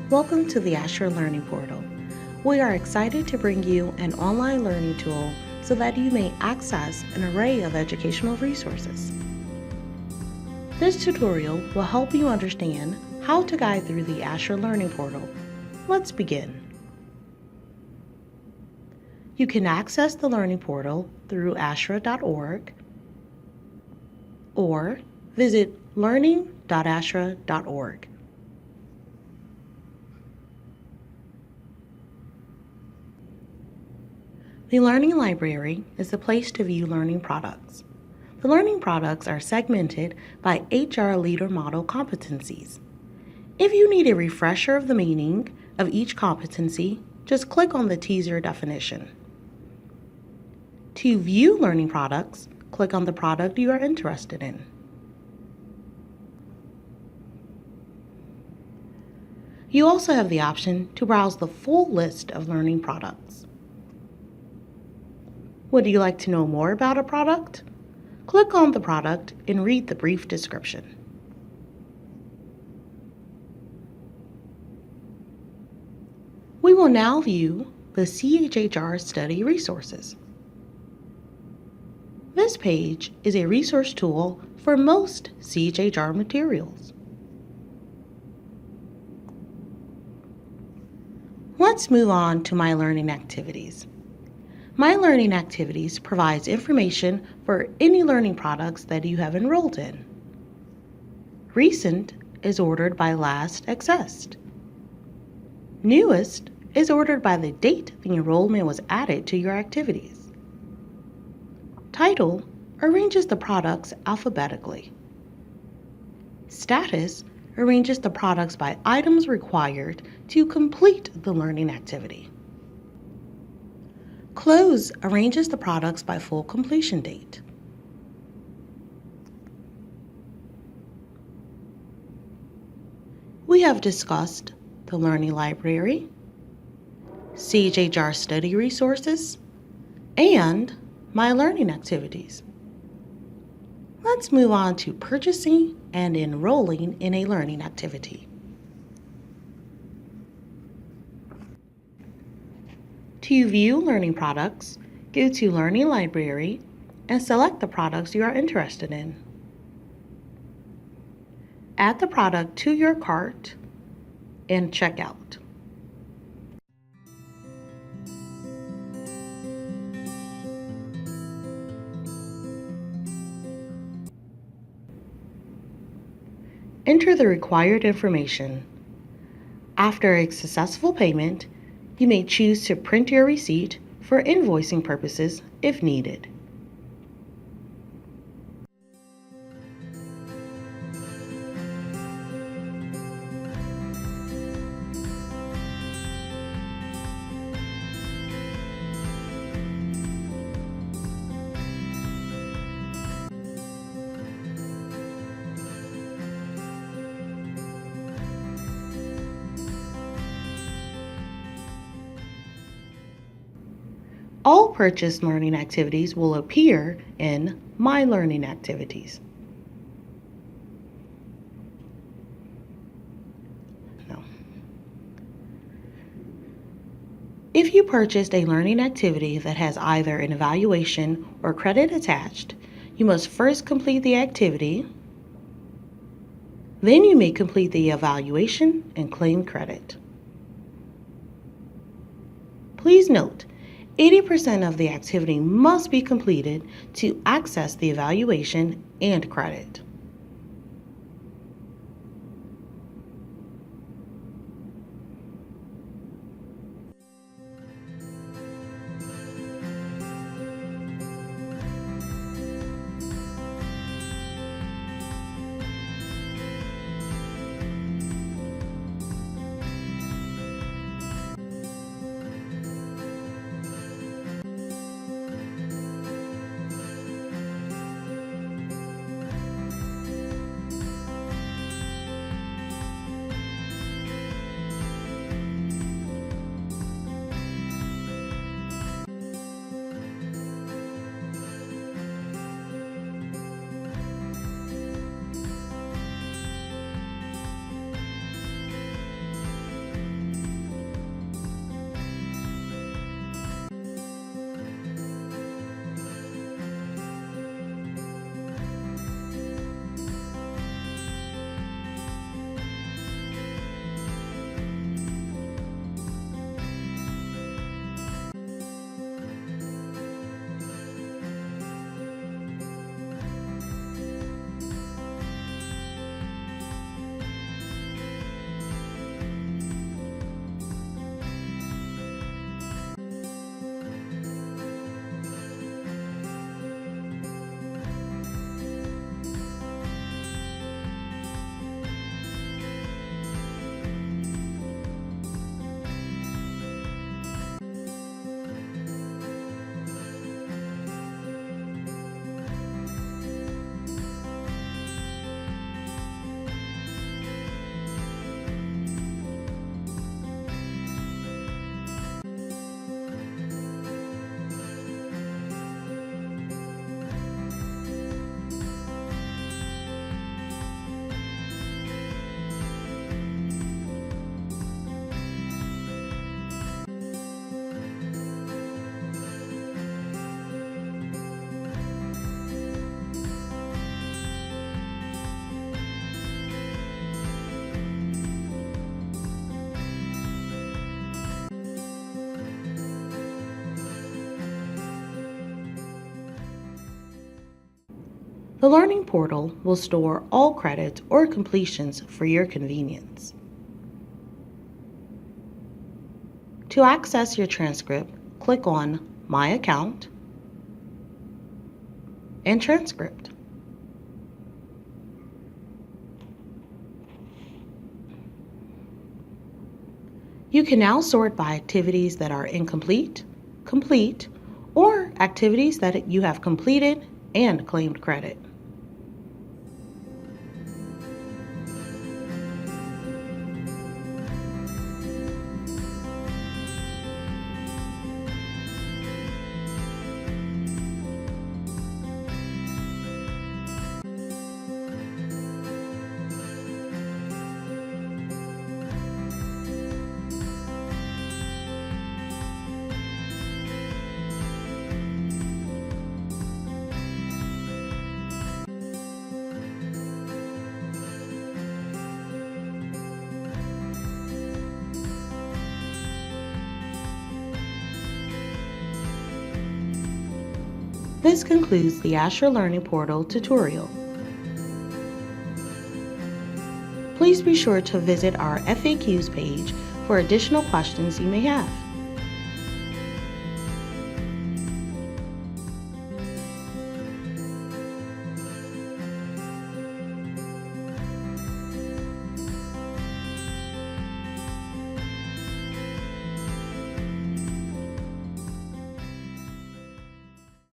Welcome to the ASHHRA Learning Portal. We are excited to bring you an online learning tool so that you may access an array of educational resources. This tutorial will help you understand how to guide through the ASHHRA Learning Portal. Let's begin. You can access the Learning Portal through ashhra.org or visit learning.ashhra.org. The Learning Library is the place to view learning products. The learning products are segmented by ASHHRA Leader Model competencies. If you need a refresher of the meaning of each competency, just click on the teaser definition. To view learning products, click on the product you are interested in. You also have the option to browse the full list of learning products. Would you like to know more about a product? Click on the product and read the brief description. We will now view the CHHR study resources. This page is a resource tool for most CHHR materials. Let's move on to My Learning Activities. My Learning Activities provides information for any learning products that you have enrolled in. Recent is ordered by last accessed. Newest is ordered by the date the enrollment was added to your activities. Title arranges the products alphabetically. Status arranges the products by items required to complete the learning activity. Close arranges the products by full completion date. We have discussed the Learning Library, CHHR study resources, and My Learning Activities. Let's move on to purchasing and enrolling in a learning activity. To view learning products, go to Learning Library and select the products you are interested in. Add the product to your cart and check out. Enter the required information. After a successful payment, you may choose to print your receipt for invoicing purposes if needed. All purchased learning activities will appear in My Learning Activities. If you purchased a learning activity that has either an evaluation or credit attached, you must first complete the activity. Then you may complete the evaluation and claim credit. Please note, 80% of the activity must be completed to access the evaluation and credit. The Learning Portal will store all credits or completions for your convenience. To access your transcript, click on My Account and Transcript. You can now sort by activities that are incomplete, complete, or activities that you have completed and claimed credit. This concludes the ASHHRA Learning Portal tutorial. Please be sure to visit our FAQs page for additional questions you may have.